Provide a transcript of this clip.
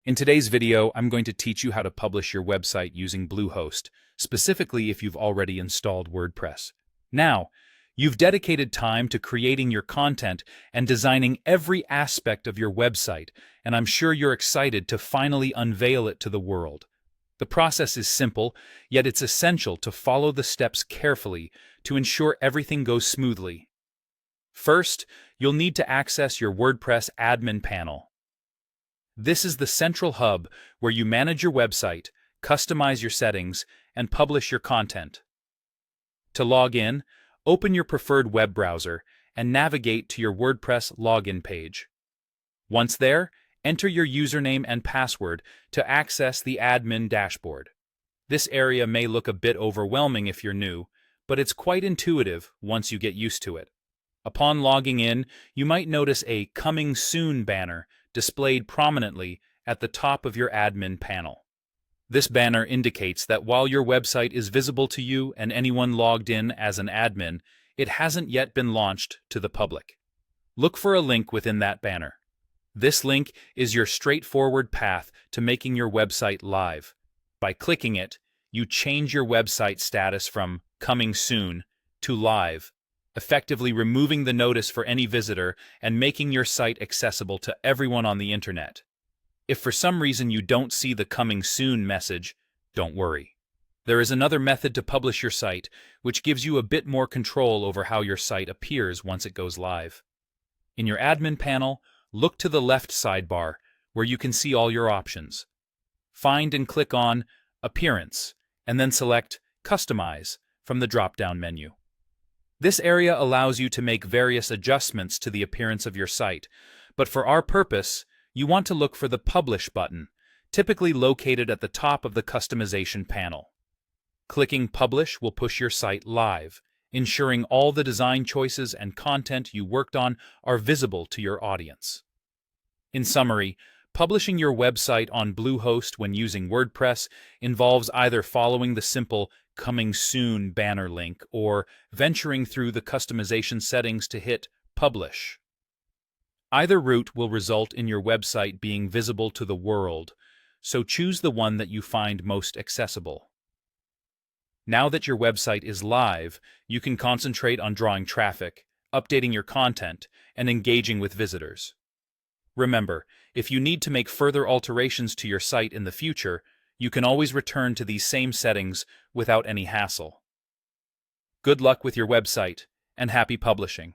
In today's video, I'm going to teach you how to publish your website using Bluehost, specifically if you've already installed WordPress. Now, you've dedicated time to creating your content and designing every aspect of your website, and I'm sure you're excited to finally unveil it to the world. The process is simple, yet it's essential to follow the steps carefully to ensure everything goes smoothly. First, you'll need to access your WordPress admin panel. This is the central hub where you manage your website, customize your settings, and publish your content. To log in, open your preferred web browser and navigate to your WordPress login page. Once there, enter your username and password to access the admin dashboard. This area may look a bit overwhelming if you're new, but it's quite intuitive once you get used to it. Upon logging in, you might notice a "Coming Soon" banner displayed prominently at the top of your admin panel. This banner indicates that while your website is visible to you and anyone logged in as an admin, it hasn't yet been launched to the public. Look for a link within that banner. This link is your straightforward path to making your website live. By clicking it, you change your website status from "Coming Soon" to "Live," effectively removing the notice for any visitor and making your site accessible to everyone on the internet. If for some reason you don't see the "Coming Soon" message, don't worry. There is another method to publish your site, which gives you a bit more control over how your site appears once it goes live. In your admin panel, look to the left sidebar, where you can see all your options. Find and click on Appearance, and then select Customize from the drop-down menu. This area allows you to make various adjustments to the appearance of your site, but for our purpose, you want to look for the Publish button, typically located at the top of the customization panel. Clicking Publish will push your site live, ensuring all the design choices and content you worked on are visible to your audience. In summary, publishing your website on Bluehost when using WordPress involves either following the simple "Coming Soon" banner link or venturing through the customization settings to hit Publish. Either route will result in your website being visible to the world, so choose the one that you find most accessible. Now that your website is live, you can concentrate on drawing traffic, updating your content, and engaging with visitors. Remember, if you need to make further alterations to your site in the future, you can always return to these same settings without any hassle. Good luck with your website, and happy publishing!